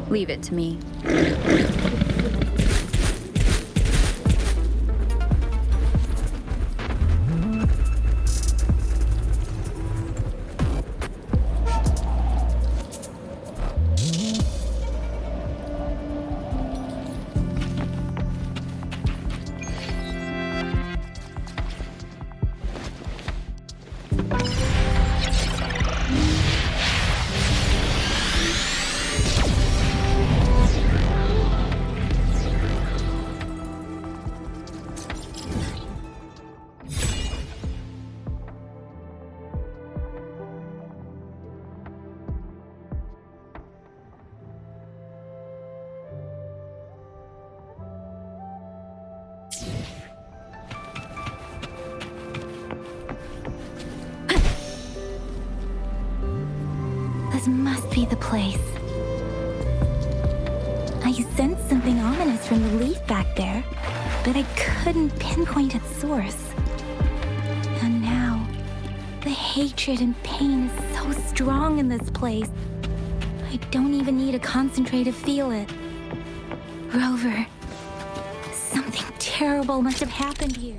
Leave it to me. This must be the place. I sensed something ominous from the leaf back there, but I couldn't pinpoint its source. And now, the hatred and pain is so strong in this place. I don't even need to concentrate to feel it. Rover, something terrible must have happened here.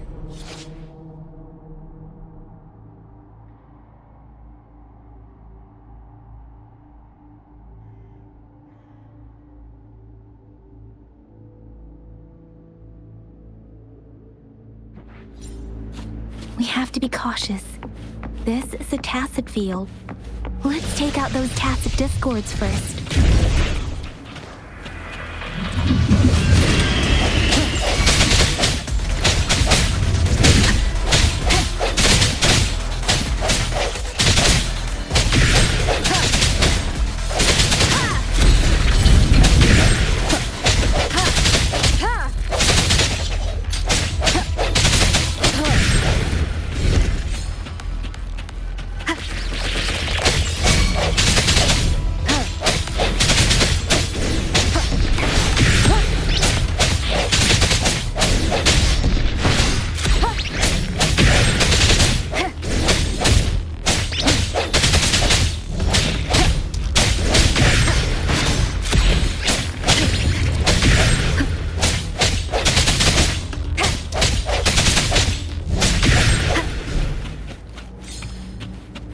We have to be cautious. This is a tacit field. Let's take out those tacit discords first.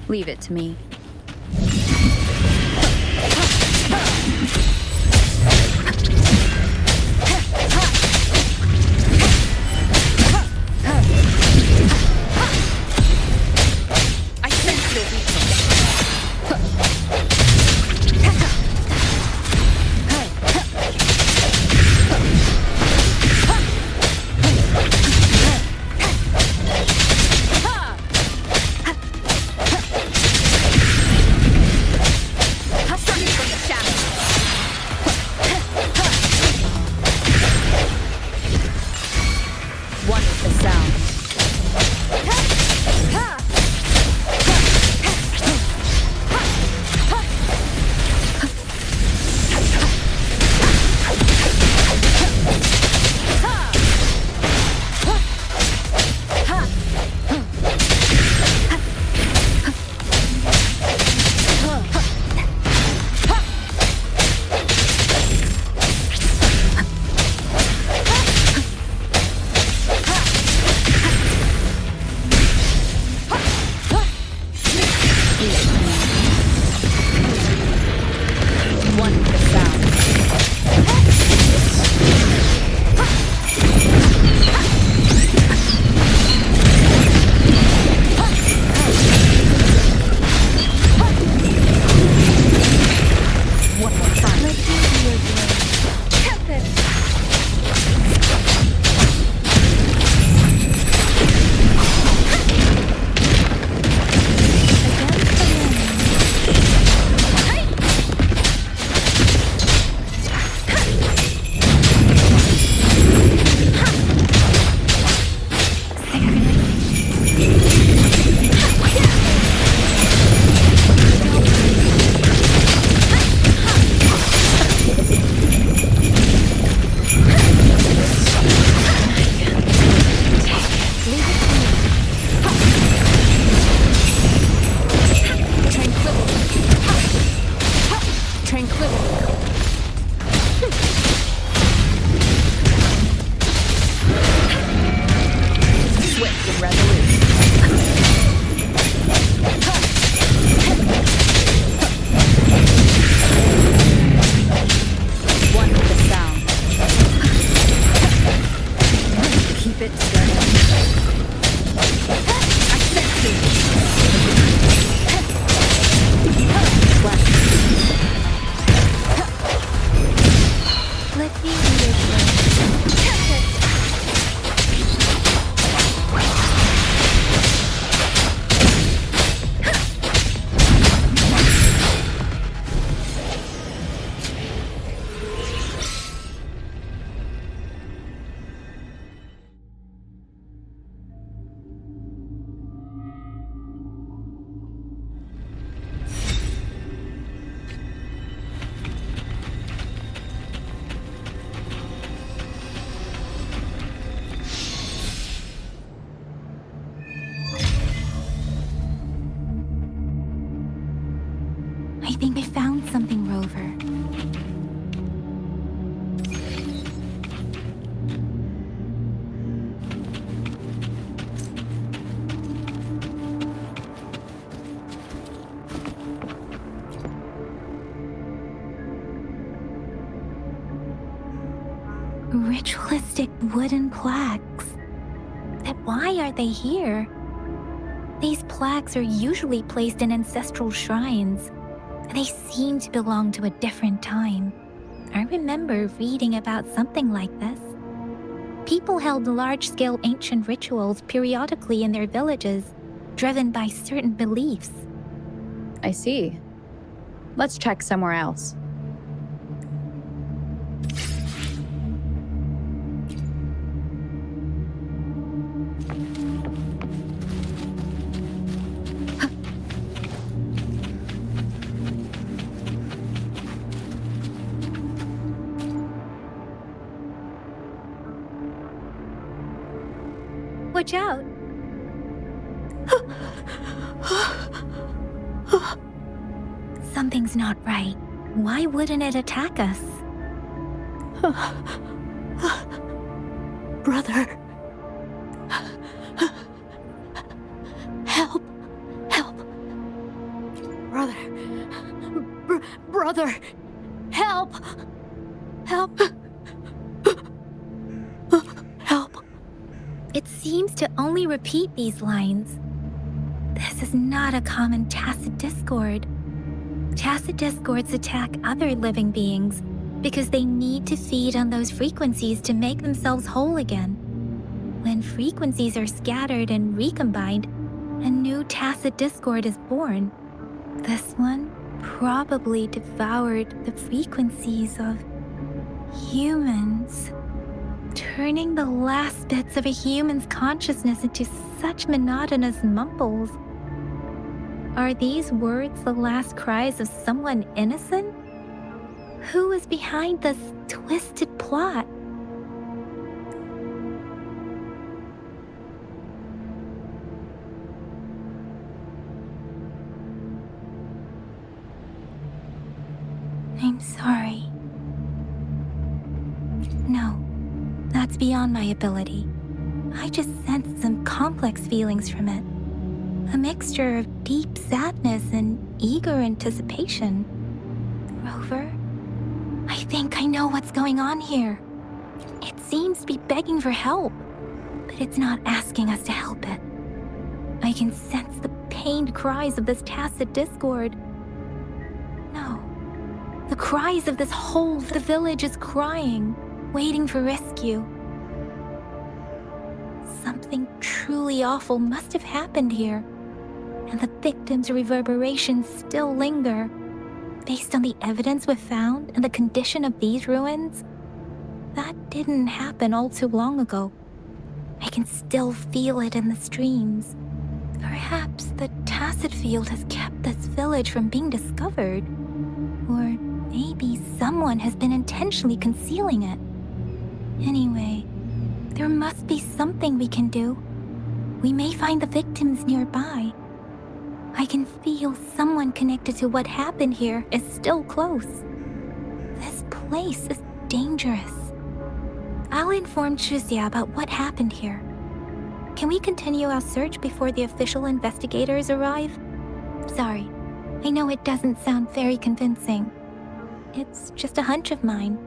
Leave it to me. fit together. I sense you. Let me reassure. I think I found something, Rover. Ritualistic wooden plaques. But why are they here? These plaques are usually placed in ancestral shrines. They seem to belong to a different time. I remember reading about something like this. People held large-scale ancient rituals periodically in their villages, driven by certain beliefs. I see. Let's check somewhere else. Watch out! Something's not right. Why wouldn't it attack us? Brother. Help. Help. Brother. Brother. Help. Help. Help. It seems to only repeat these lines. This is not a common tacit discord. Tacit discords attack other living beings because they need to feed on those frequencies to make themselves whole again. When frequencies are scattered and recombined, a new tacit discord is born. This one probably devoured the frequencies of humans, turning the last bits of a human's consciousness into such monotonous mumbles. Are these words the last cries of someone innocent? Who is behind this twisted plot? I'm sorry. No, that's beyond my ability. I just sensed some complex feelings from it. A mixture of deep sadness and eager anticipation. Rover, I think I know what's going on here. It seems to be begging for help, but it's not asking us to help it. I can sense the pained cries of this tacit discord. No, the cries of this whole the village is crying, waiting for rescue. Something truly awful must have happened here, and the victims' reverberations still linger. Based on the evidence we've found and the condition of these ruins, that didn't happen all too long ago. I can still feel it in the streams. Perhaps the tacit field has kept this village from being discovered. Or maybe someone has been intentionally concealing it. Anyway, there must be something we can do. We may find the victims nearby. I can feel someone connected to what happened here is still close. This place is dangerous. I'll inform Chuzia about what happened here. Can we continue our search before the official investigators arrive? Sorry, I know it doesn't sound very convincing. It's just a hunch of mine,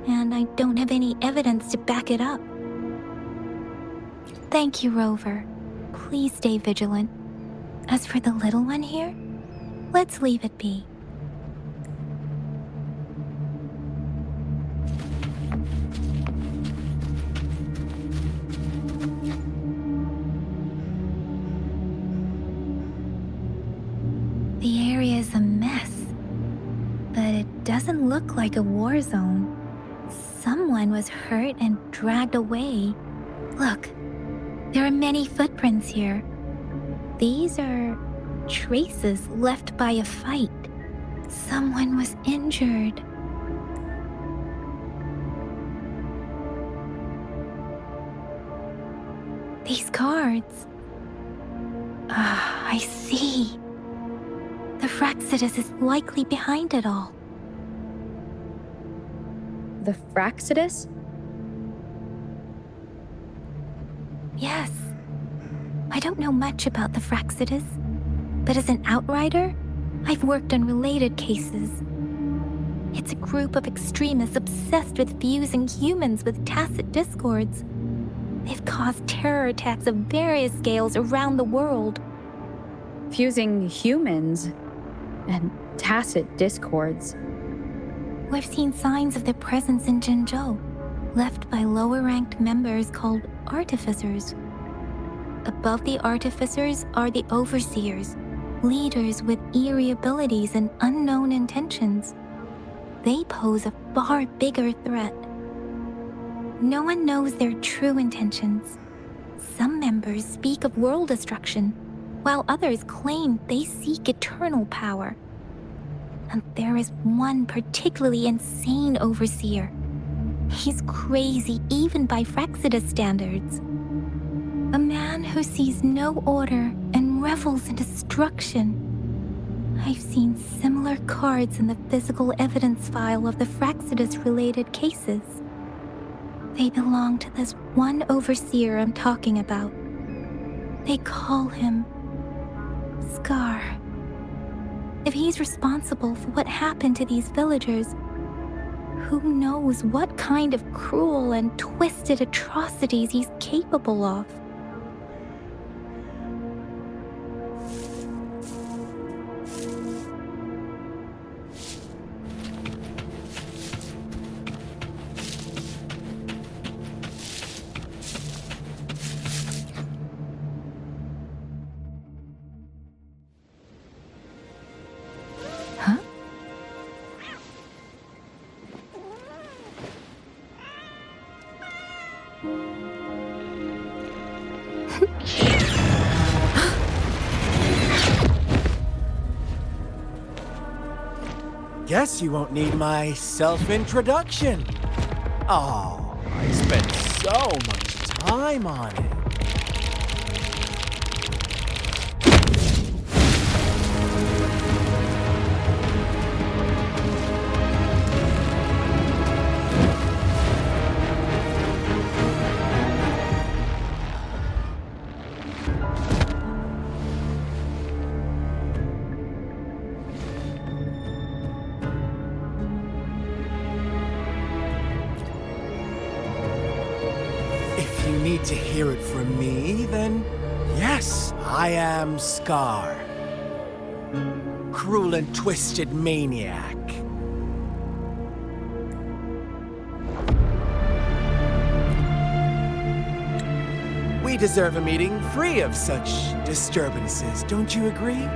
and I don't have any evidence to back it up. Thank you, Rover. Please stay vigilant. As for the little one here, let's leave it be. The area is a mess, but it doesn't look like a war zone. Someone was hurt and dragged away. Look, there are many footprints here. These are traces left by a fight. Someone was injured. These cards. Ah, I see. The Fraxitus is likely behind it all. The Fraxitus? Yes. I don't know much about the Fraxitus, but as an outrider, I've worked on related cases. It's a group of extremists obsessed with fusing humans with tacit discords. They've caused terror attacks of various scales around the world. Fusing humans and tacit discords. We've seen signs of their presence in Jinzhou, left by lower-ranked members called artificers. Above the artificers are the overseers, leaders with eerie abilities and unknown intentions. They pose a far bigger threat. No one knows their true intentions. Some members speak of world destruction, while others claim they seek eternal power. And there is one particularly insane overseer. He's crazy even by Fraxitus standards. A man who sees no order and revels in destruction. I've seen similar cards in the physical evidence file of the Fraxitus-related cases. They belong to this one overseer I'm talking about. They call him Scar. If he's responsible for what happened to these villagers, who knows what kind of cruel and twisted atrocities he's capable of? Huh? Guess you won't need my self-introduction. Oh, I spent so much time on it. If you need to hear it from me, then yes, I am Scar. Cruel and twisted maniac. We deserve a meeting free of such disturbances, don't you agree?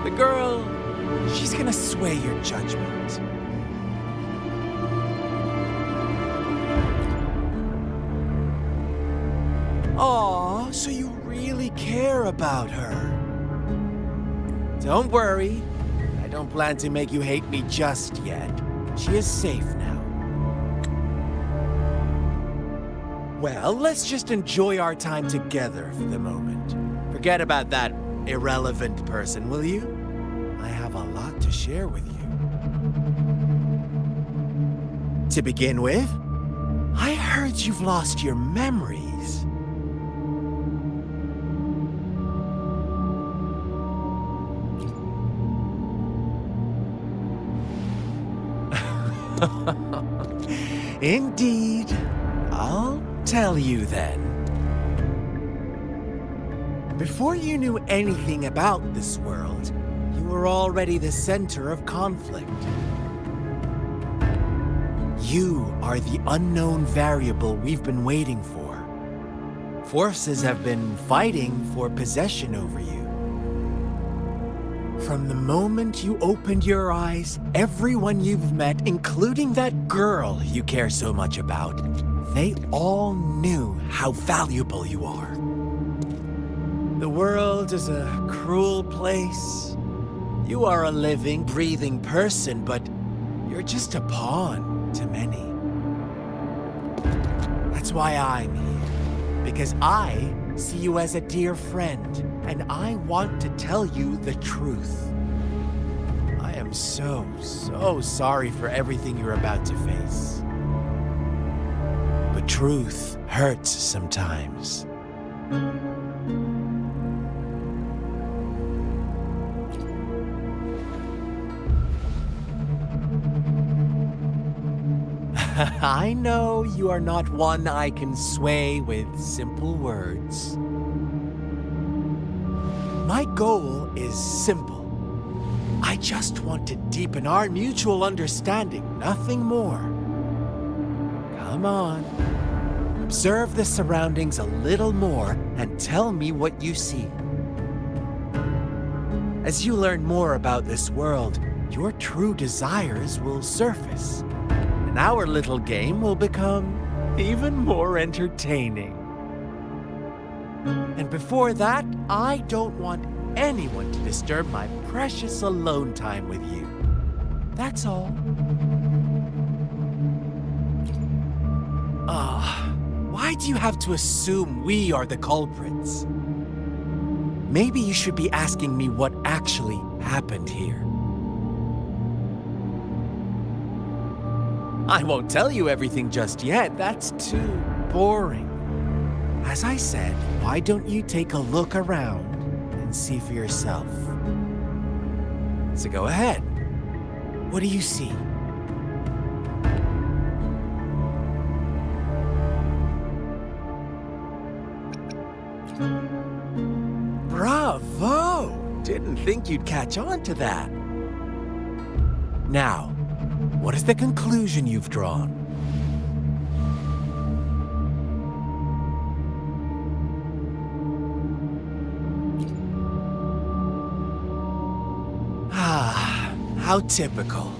The girl, she's gonna sway your judgment. Aw, so you really care about her. Don't worry, I don't plan to make you hate me just yet. She is safe now. Well, let's just enjoy our time together for the moment. Forget about that irrelevant person, will you? I have a lot to share with you. To begin with, I heard you've lost your memories. Indeed. I'll tell you then. Before you knew anything about this world, you were already the center of conflict. You are the unknown variable we've been waiting for. Forces have been fighting for possession over you. From the moment you opened your eyes, everyone you've met, including that girl you care so much about, they all knew how valuable you are. The world is a cruel place. You are a living, breathing person, but you're just a pawn to many. That's why I'm here, because I see you as a dear friend, and I want to tell you the truth. I am so sorry for everything you're about to face. But truth hurts sometimes. I know you are not one I can sway with simple words. My goal is simple. I just want to deepen our mutual understanding, nothing more. Come on. Observe the surroundings a little more and tell me what you see. As you learn more about this world, your true desires will surface. And our little game will become even more entertaining. And before that, I don't want anyone to disturb my precious alone time with you. That's all. Why do you have to assume we are the culprits? Maybe you should be asking me what actually happened here. I won't tell you everything just yet. That's too boring. As I said, why don't you take a look around and see for yourself? So go ahead. What do you see? Bravo! Didn't think you'd catch on to that. Now, what is the conclusion you've drawn? How typical.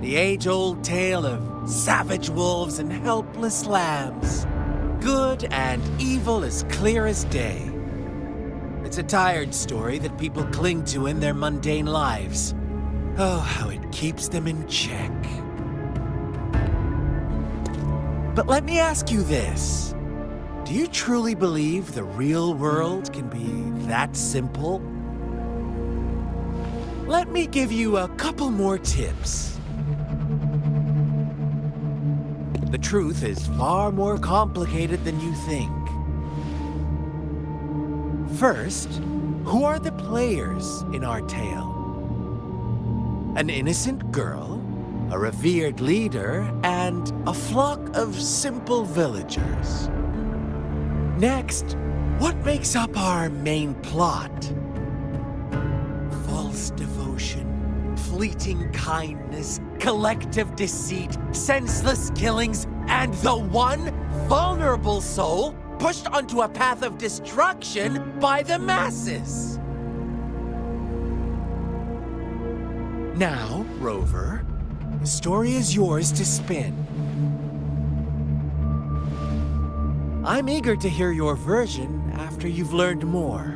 The age-old tale of savage wolves and helpless lambs. Good and evil as clear as day. It's a tired story that people cling to in their mundane lives. Oh, how it keeps them in check. But let me ask you this. Do you truly believe the real world can be that simple? Let me give you a couple more tips. The truth is far more complicated than you think. First, who are the players in our tale? An innocent girl, a revered leader, and a flock of simple villagers. Next, what makes up our main plot? False devotion, fleeting kindness, collective deceit, senseless killings, and the one vulnerable soul pushed onto a path of destruction by the masses. Now, Rover, the story is yours to spin. I'm eager to hear your version after you've learned more.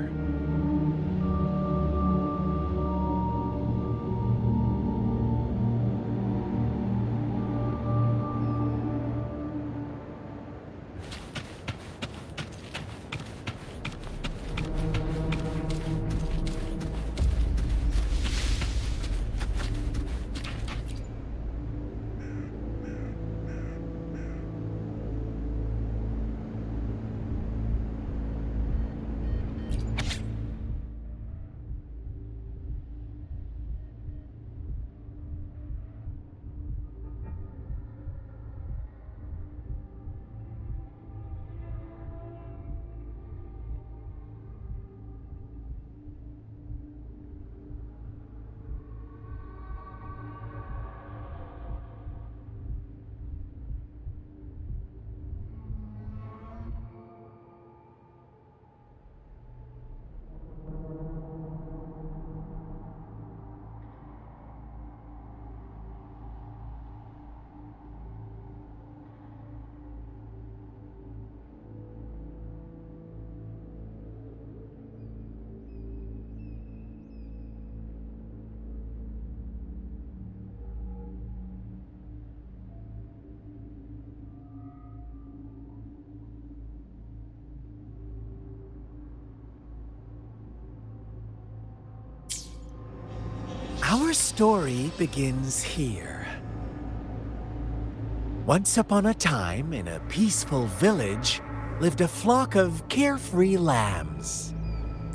Our story begins here. Once upon a time, in a peaceful village, lived a flock of carefree lambs.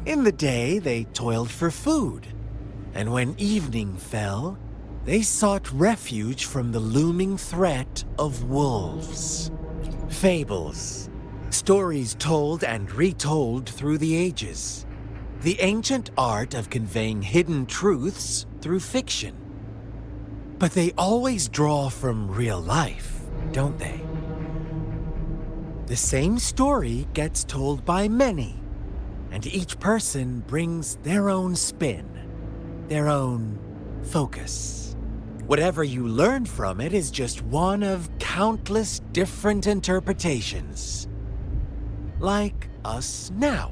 In the day, they toiled for food, and when evening fell, they sought refuge from the looming threat of wolves. Fables, stories told and retold through the ages. The ancient art of conveying hidden truths through fiction. But they always draw from real life, don't they? The same story gets told by many, and each person brings their own spin, their own focus. Whatever you learn from it is just one of countless different interpretations. Like us now,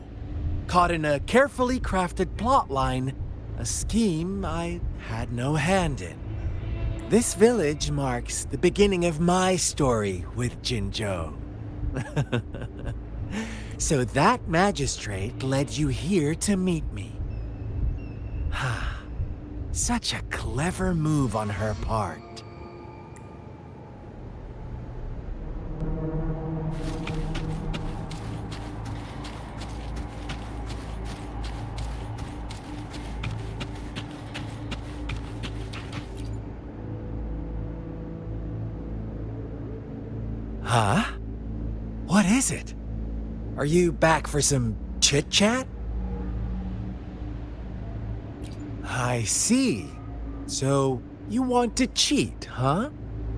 caught in a carefully crafted plotline, a scheme I had no hand in. This village marks the beginning of my story with Jinzhou. So that magistrate led you here to meet me. Such a clever move on her part. Huh? What is it? Are you back for some chit-chat? I see. So, you want to cheat, huh?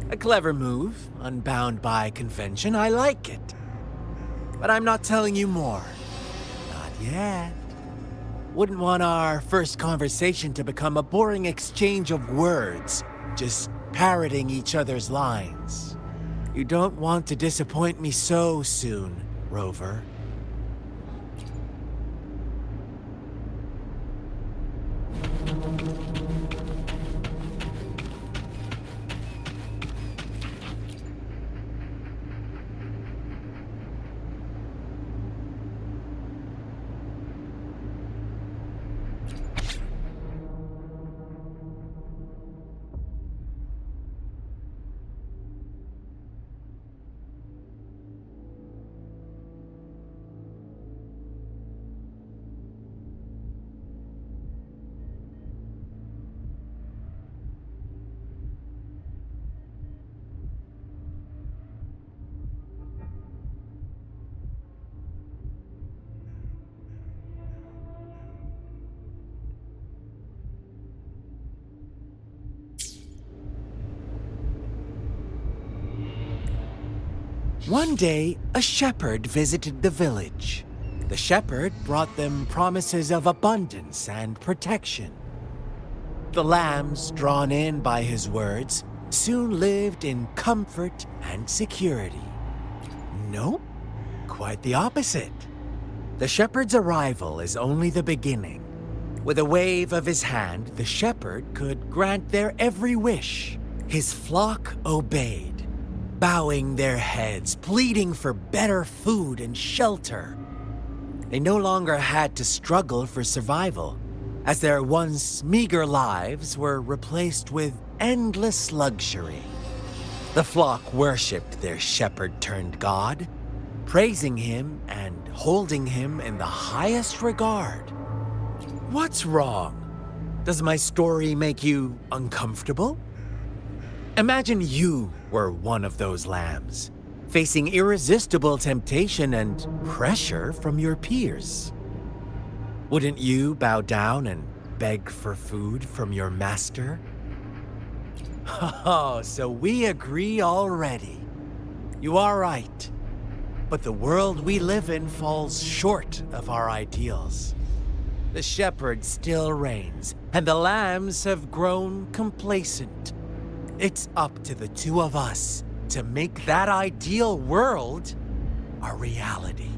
A clever move, unbound by convention. I like it. But I'm not telling you more. Not yet. Wouldn't want our first conversation to become a boring exchange of words, just parroting each other's lines. You don't want to disappoint me so soon, Rover. One day, a shepherd visited the village. The shepherd brought them promises of abundance and protection. The lambs, drawn in by his words, soon lived in comfort and security. Nope, quite the opposite. The shepherd's arrival is only the beginning. With a wave of his hand, the shepherd could grant their every wish. His flock obeyed, bowing their heads, pleading for better food and shelter. They no longer had to struggle for survival, as their once meager lives were replaced with endless luxury. The flock worshipped their shepherd-turned-god, praising him and holding him in the highest regard. What's wrong? Does my story make you uncomfortable? Imagine you were one of those lambs, facing irresistible temptation and pressure from your peers. Wouldn't you bow down and beg for food from your master? Oh, so we agree already. You are right. But the world we live in falls short of our ideals. The shepherd still reigns, and the lambs have grown complacent. It's up to the two of us to make that ideal world a reality.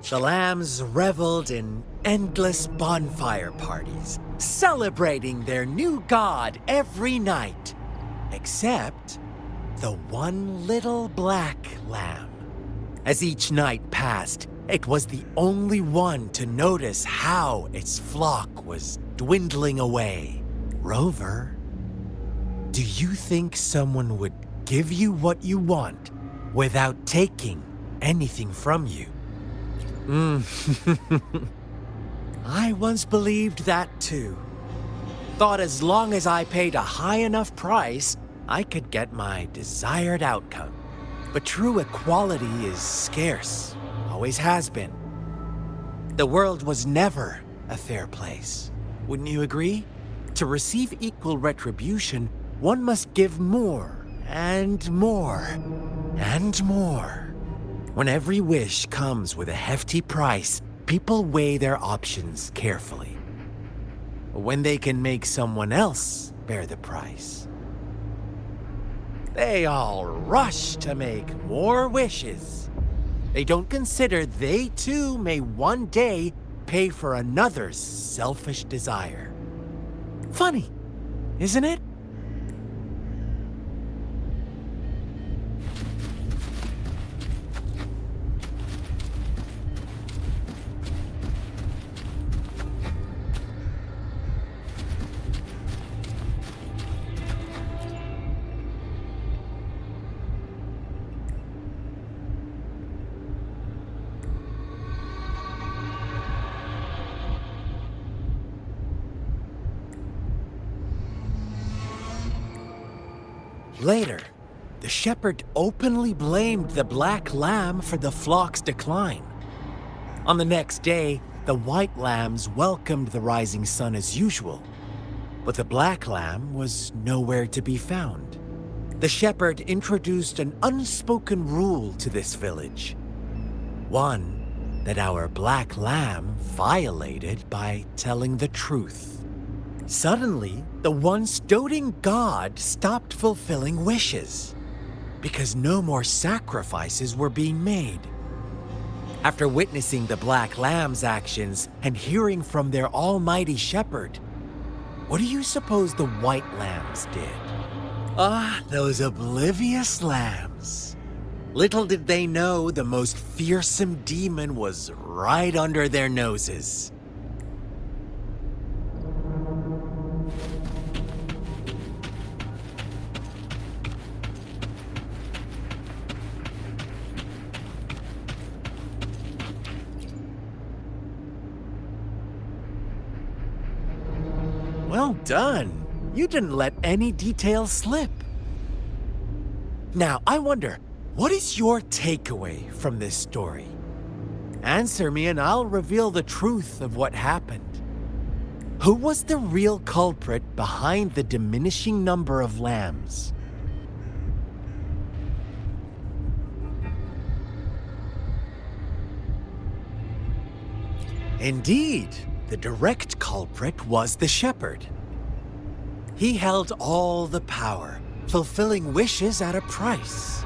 The lambs reveled in endless bonfire parties, celebrating their new god every night. Except the one little black lamb. As each night passed, it was the only one to notice how its flock was dwindling away. Rover, do you think someone would give you what you want without taking anything from you? I once believed that too. Thought as long as I paid a high enough price, I could get my desired outcome. But true equality is scarce, always has been. The world was never a fair place. Wouldn't you agree? To receive equal retribution, one must give more and more and more. When every wish comes with a hefty price, people weigh their options carefully. When they can make someone else bear the price, they all rush to make more wishes. They don't consider they too may one day pay for another's selfish desire. Funny, isn't it? Later, the shepherd openly blamed the black lamb for the flock's decline. On the next day, the white lambs welcomed the rising sun as usual, but the black lamb was nowhere to be found. The shepherd introduced an unspoken rule to this village. One that our black lamb violated by telling the truth. Suddenly, the once doting god stopped fulfilling wishes because no more sacrifices were being made. After witnessing the black lamb's actions and hearing from their almighty shepherd, what do you suppose the white lambs did? Ah, those oblivious lambs. Little did they know the most fearsome demon was right under their noses. Well done. You didn't let any details slip. Now, I wonder, what is your takeaway from this story? Answer me and I'll reveal the truth of what happened. Who was the real culprit behind the diminishing number of lambs? Indeed, the direct culprit was the shepherd. He held all the power, fulfilling wishes at a price.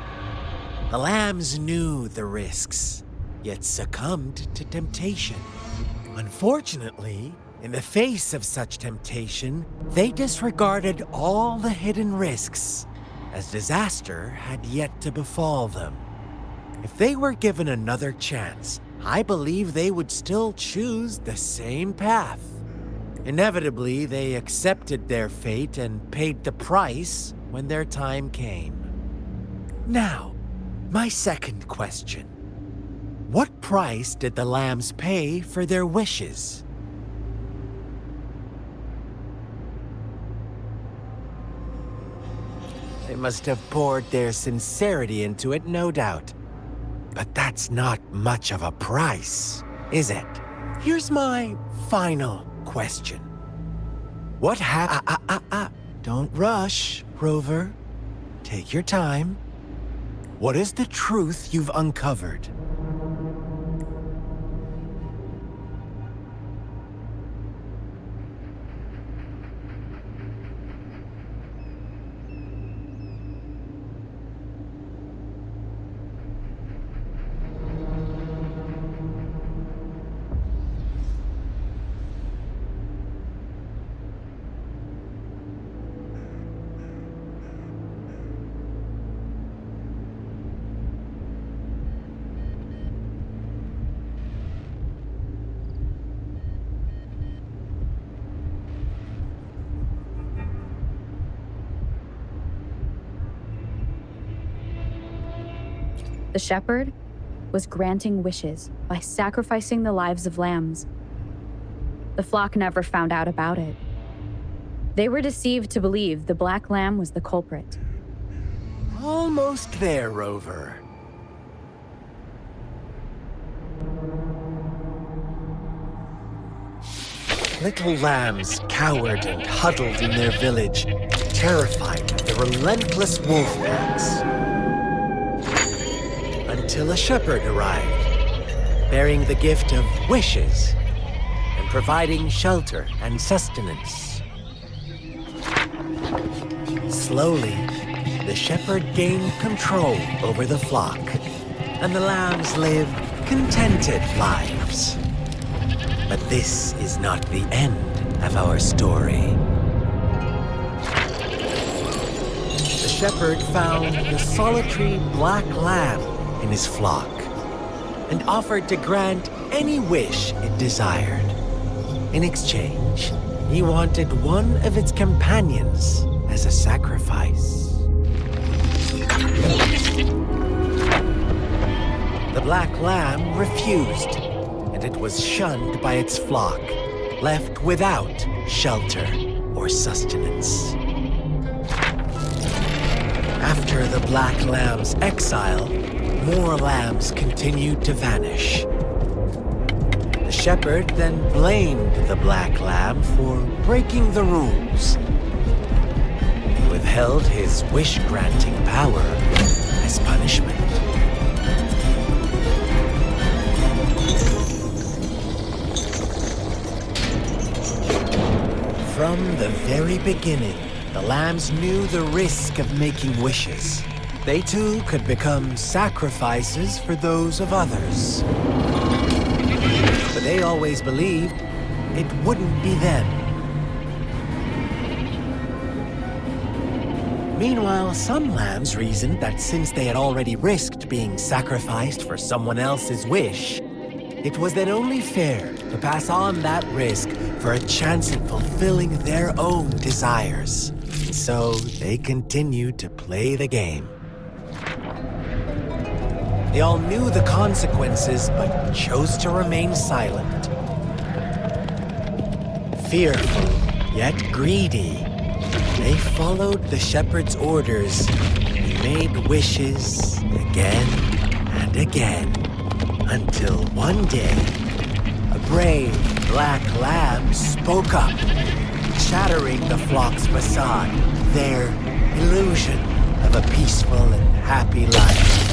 The lambs knew the risks, yet succumbed to temptation. Unfortunately, in the face of such temptation, they disregarded all the hidden risks, as disaster had yet to befall them. If they were given another chance, I believe they would still choose the same path. Inevitably, they accepted their fate and paid the price when their time came. Now, my second question. What price did the lambs pay for their wishes? They must have poured their sincerity into it, no doubt. But that's not much of a price, is it? Here's my final question. What Don't rush, Rover. Take your time. What is the truth you've uncovered? The shepherd was granting wishes by sacrificing the lives of lambs. The flock never found out about it. They were deceived to believe the black lamb was the culprit. Almost there, Rover. Little lambs cowered and huddled in their village, terrified of the relentless wolf packs. Until a shepherd arrived, bearing the gift of wishes and providing shelter and sustenance. Slowly, the shepherd gained control over the flock, and the lambs lived contented lives. But this is not the end of our story. The shepherd found the solitary black lamb in his flock and offered to grant any wish it desired. In exchange, he wanted one of its companions as a sacrifice. The black lamb refused, and it was shunned by its flock, left without shelter or sustenance. After the black lamb's exile, more lambs continued to vanish. The shepherd then blamed the black lamb for breaking the rules. He withheld his wish-granting power as punishment. From the very beginning, the lambs knew the risk of making wishes. They too could become sacrifices for those of others. But they always believed it wouldn't be them. Meanwhile, some lambs reasoned that since they had already risked being sacrificed for someone else's wish, it was then only fair to pass on that risk for a chance at fulfilling their own desires. And so they continued to play the game. They all knew the consequences, but chose to remain silent. Fearful, yet greedy, they followed the shepherd's orders and made wishes again and again, until one day, a brave black lamb spoke up, shattering the flock's facade, their illusion of a peaceful and happy life.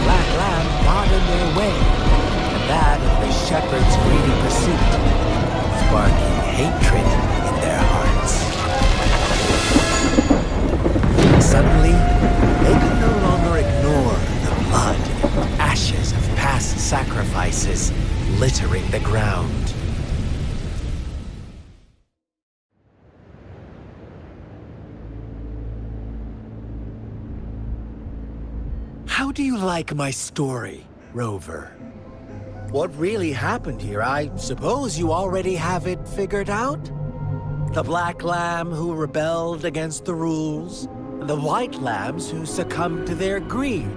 Black lamb got in their way, and that of the shepherd's greedy pursuit, sparking hatred in their hearts. Suddenly, they could no longer ignore the blood and ashes of past sacrifices littering the ground. How do you like my story, Rover? What really happened here? I suppose you already have it figured out? The black lamb who rebelled against the rules, and the white lambs who succumbed to their greed.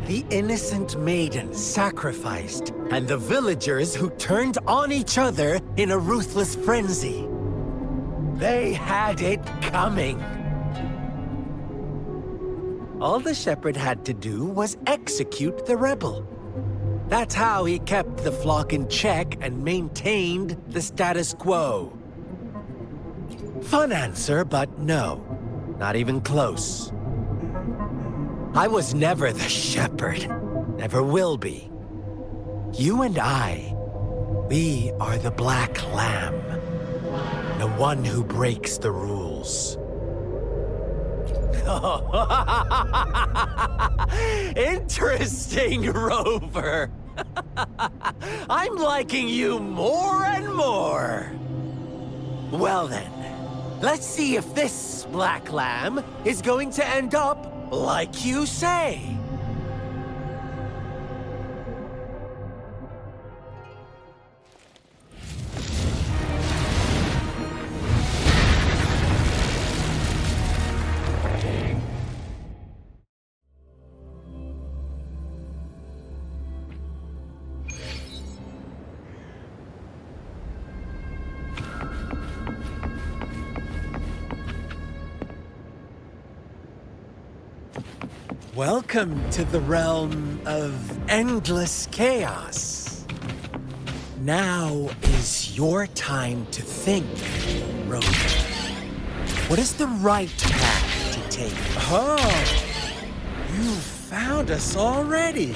The innocent maiden sacrificed, and the villagers who turned on each other in a ruthless frenzy. They had it coming. All the shepherd had to do was execute the rebel. That's how he kept the flock in check and maintained the status quo. Fun answer, but no. Not even close. I was never the shepherd. Never will be. You and I, we are the black lamb. The one who breaks the rules. Interesting, Rover. I'm liking you more and more. Well then, let's see if this black lamb is going to end up like you say. Welcome to the realm of endless chaos. Now is your time to think, Rover. What is the right path to take? Oh, you found us already.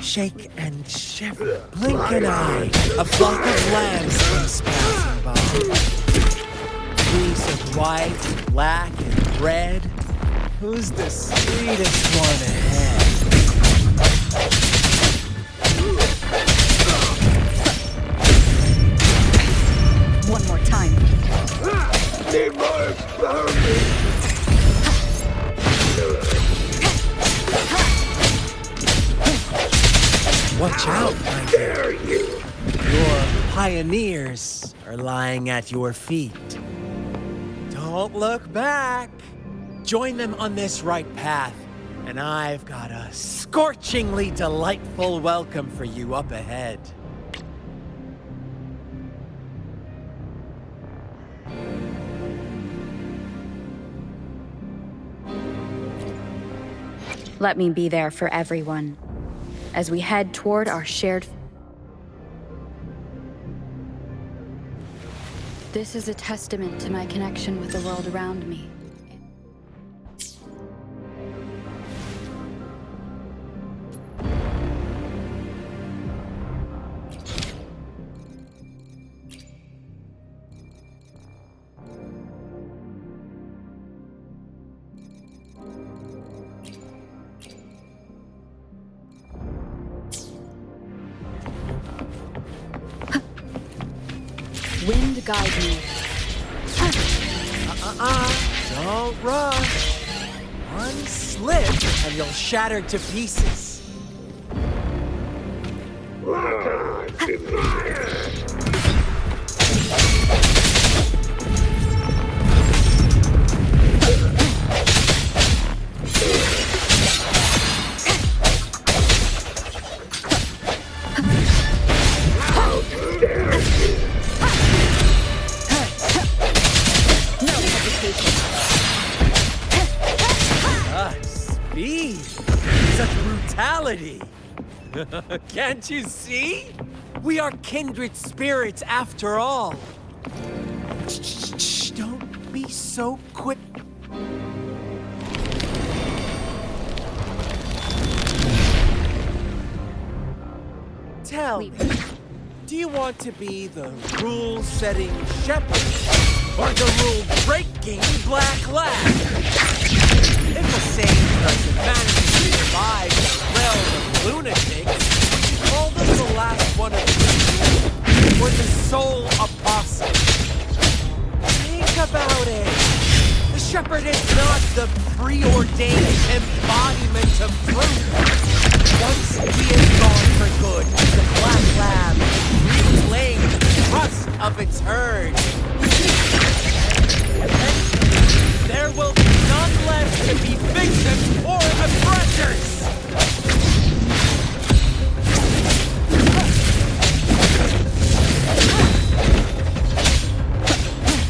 Shake and shiver, blink an eye. A flock of lambs comes passing by. Trees of white, black, and red. Who's the sweetest one ahead? One more time. Watch out, my dear. Your pioneers are lying at your feet. Don't look back. Join them on this right path, and I've got a scorchingly delightful welcome for you up ahead. Let me be there for everyone as we head toward our shared. This is a testament to my connection with the world around me. Wind guide me. Don't rush. One slip and you'll shatter to pieces. Speed! Such brutality! Can't you see? We are kindred spirits after all. Shh, don't be so quick. Tell me, do you want to be the rule-setting shepherd or the rule-breaking black lad? If a sane person manages to survive the realm of lunatics, would you call them the last one of the or the sole apostle? Think about it. The shepherd is not the preordained embodiment of truth. Once he is gone for good, the black lamb reclaims the trust of its herd. There will be none left to be victims or oppressors!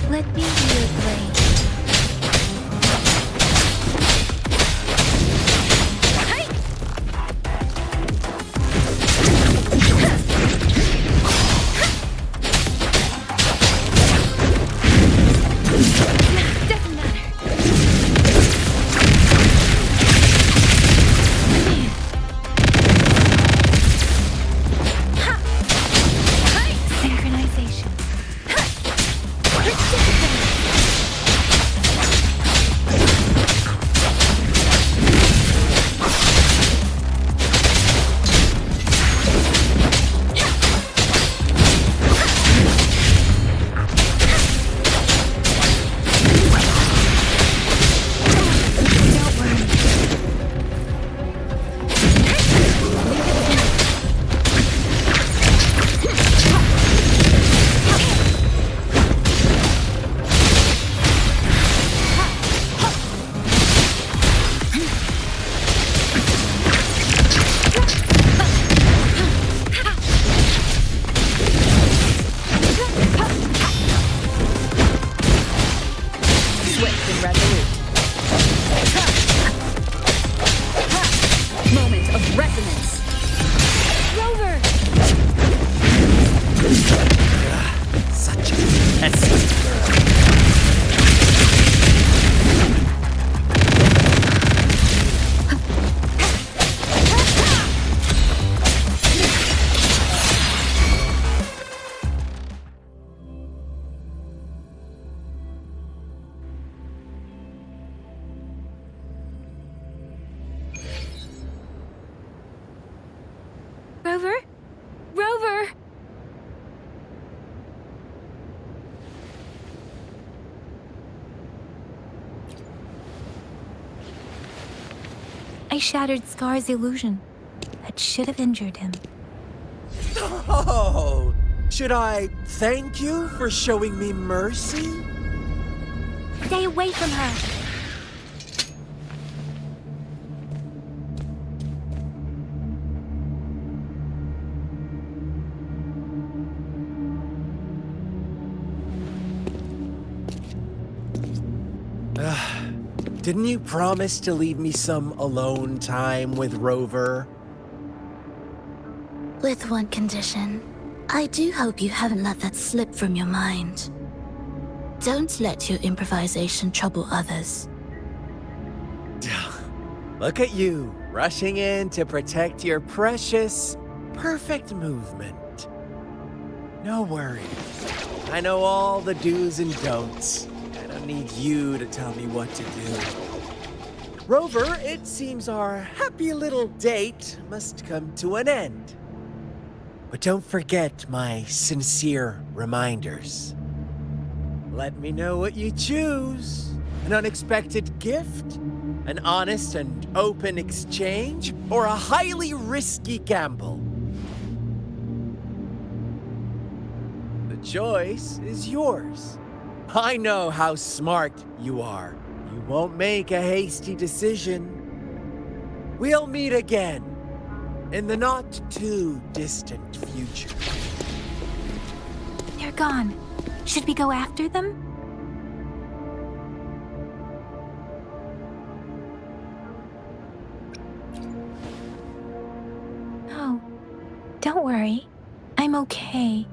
Let me be your blade. swift and resolute. Moment of resonance. Rover! Such a pesky girl. Rover? Rover! I shattered Scar's illusion. That should have injured him. Oh, should I thank you for showing me mercy? Stay away from her! Didn't you promise to leave me some alone time with Rover? With one condition. I do hope you haven't let that slip from your mind. Don't let your improvisation trouble others. Look at you, rushing in to protect your precious, perfect movement. No worries. I know all the do's and don'ts. I don't need you to tell me what to do. Rover, it seems our happy little date must come to an end. But don't forget my sincere reminders. Let me know what you choose. An unexpected gift? An honest and open exchange? Or a highly risky gamble? The choice is yours. I know how smart you are. You won't make a hasty decision. We'll meet again in the not-too-distant future. They're gone. Should we go after them? No. Don't worry. I'm okay.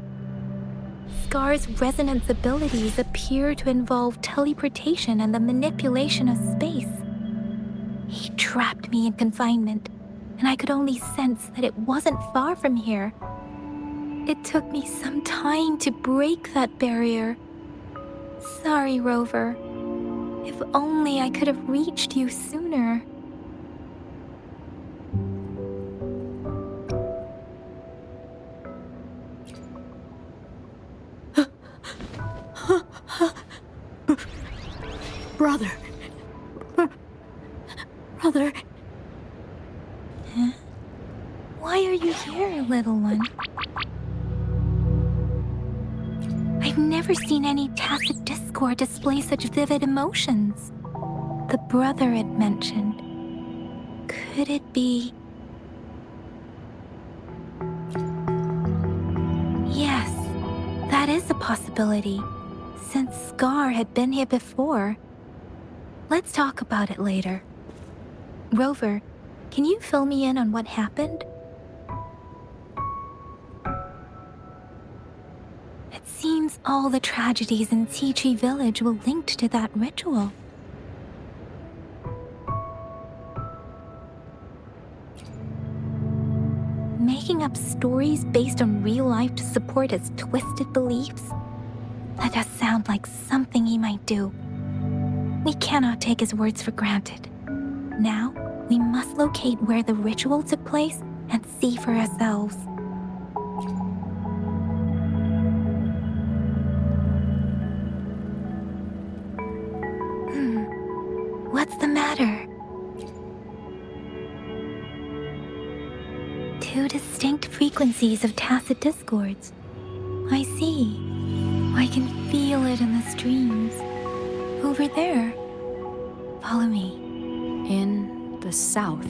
Scar's resonance abilities appear to involve teleportation and the manipulation of space. He trapped me in confinement, and I could only sense that it wasn't far from here. It took me some time to break that barrier. Sorry, Rover. If only I could have reached you sooner. Brother. Brother. Huh? Why are you here, little one? I've never seen any tacit discord display such vivid emotions. The brother it mentioned. Could it be... Yes, that is a possibility. Since Scar had been here before. Let's talk about it later. Rover, can you fill me in on what happened? It seems all the tragedies in Tea Village were linked to that ritual. Making up stories based on real life to support his twisted beliefs? That does sound like something he might do. We cannot take his words for granted. Now, we must locate where the ritual took place and see for ourselves. What's the matter? Two distinct frequencies of tacit discords. I see. I can feel it in the streams. Over there. Follow me. In the south.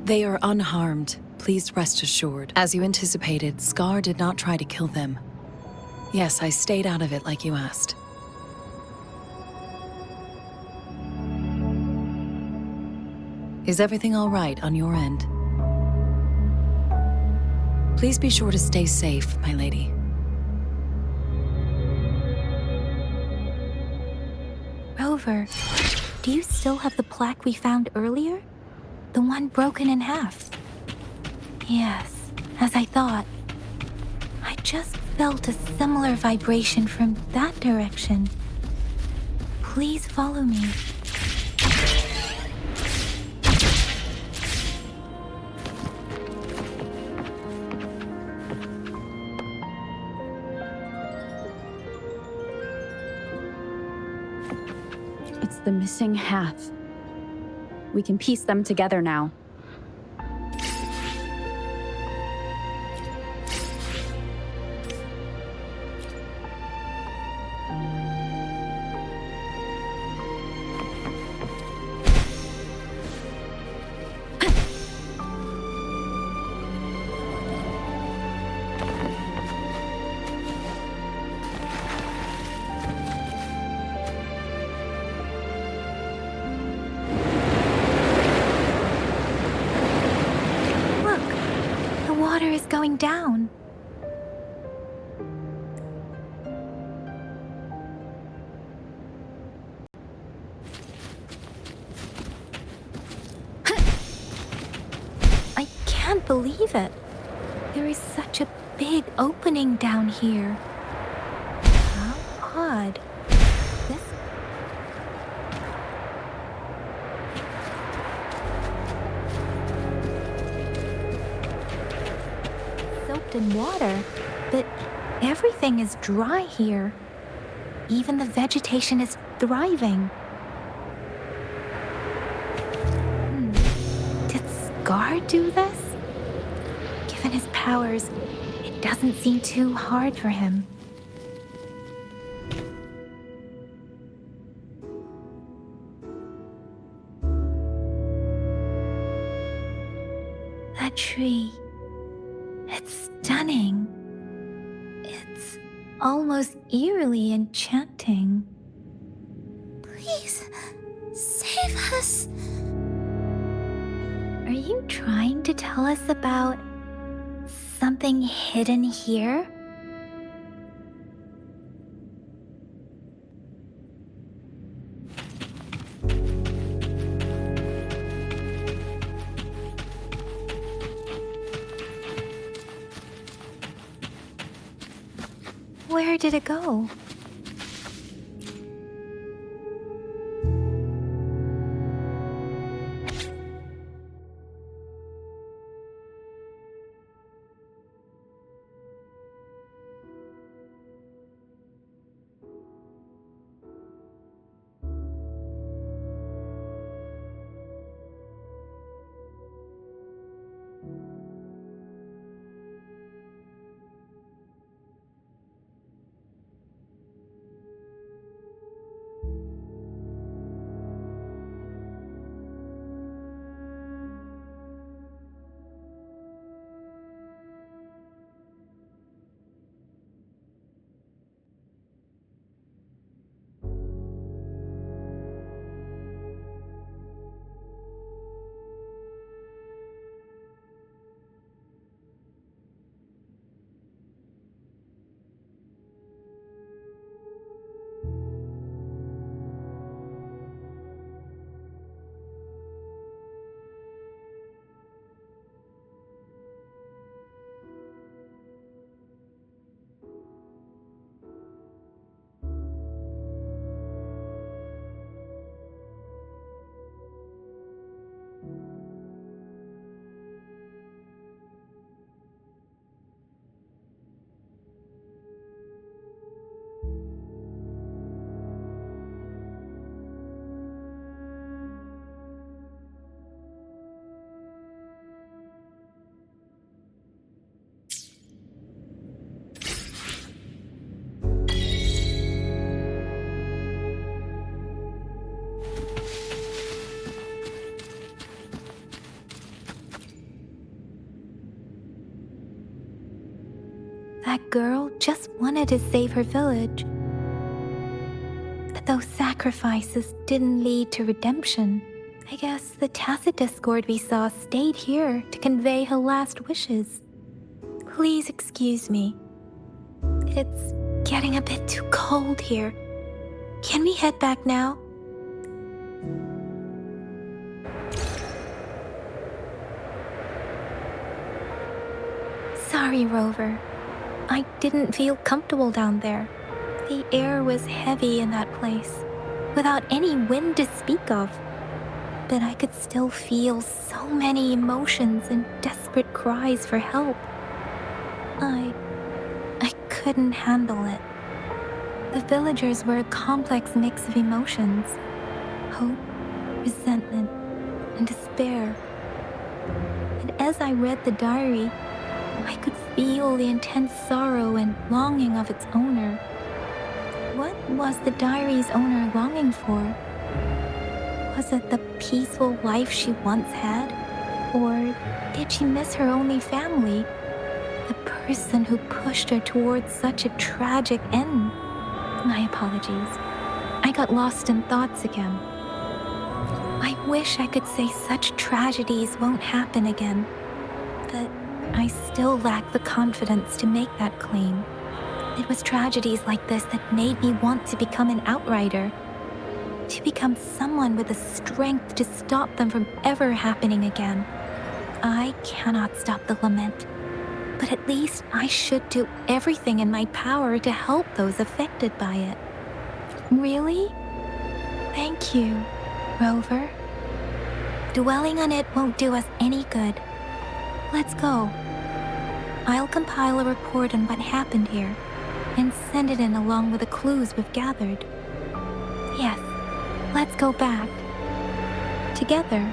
They are unharmed, please rest assured. As you anticipated, Scar did not try to kill them. Yes, I stayed out of it like you asked. Is everything all right on your end? Please be sure to stay safe, my lady. Rover, do you still have the plaque we found earlier? The one broken in half? Yes, as I thought. I just felt a similar vibration from that direction. Please follow me. It's the missing half. We can piece them together now. Water is going down. I can't believe it. There is such a big opening down here. How odd. This soaked in water, but everything is dry here. Even the vegetation is thriving. Did Scar do this? Given his powers, it doesn't seem too hard for him. That tree. It's stunning. It's almost eerily enchanting. Please, save us. Are you trying to tell us about something hidden here? Where did it go? That girl just wanted to save her village. But those sacrifices didn't lead to redemption. I guess the tacit discord we saw stayed here to convey her last wishes. Please excuse me. It's getting a bit too cold here. Can we head back now? Sorry, Rover. I didn't feel comfortable down there. The air was heavy in that place, without any wind to speak of. But I could still feel so many emotions and desperate cries for help. I couldn't handle it. The villagers were a complex mix of emotions: hope, resentment, and despair. And as I read the diary, I could feel the intense sorrow and longing of its owner. What was the diary's owner longing for? Was it the peaceful life she once had? Or did she miss her only family? The person who pushed her towards such a tragic end? My apologies. I got lost in thoughts again. I wish I could say such tragedies won't happen again, but I still lack the confidence to make that claim. It was tragedies like this that made me want to become an outrider, to become someone with the strength to stop them from ever happening again. I cannot stop the lament, but at least I should do everything in my power to help those affected by it. Really? Thank you, Rover. Dwelling on it won't do us any good. Let's go. I'll compile a report on what happened here and send it in along with the clues we've gathered. Yes, let's go back. Together.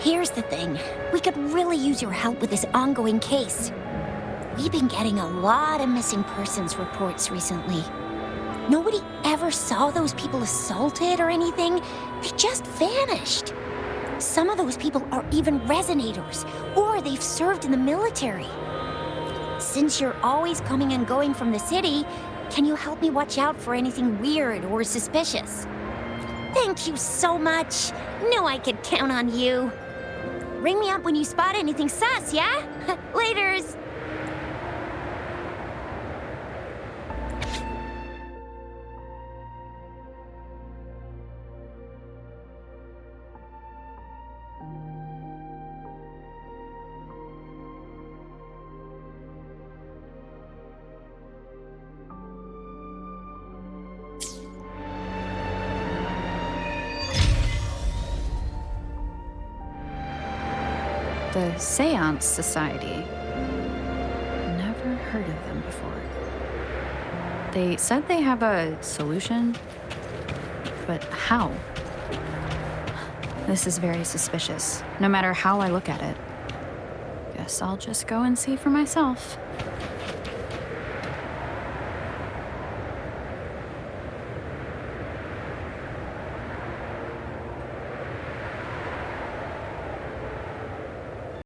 Here's the thing. We could really use your help with this ongoing case. We've been getting a lot of missing persons reports recently. Nobody ever saw those people assaulted or anything. They just vanished. Some of those people are even resonators, or they've served in the military. Since you're always coming and going from the city, can you help me watch out for anything weird or suspicious? Thank you so much. Knew I could count on you. Ring me up when you spot anything sus, yeah? Laters. The Seance Society. Never heard of them before. They said they have a solution, but how? This is very suspicious, no matter how I look at it. Guess I'll just go and see for myself.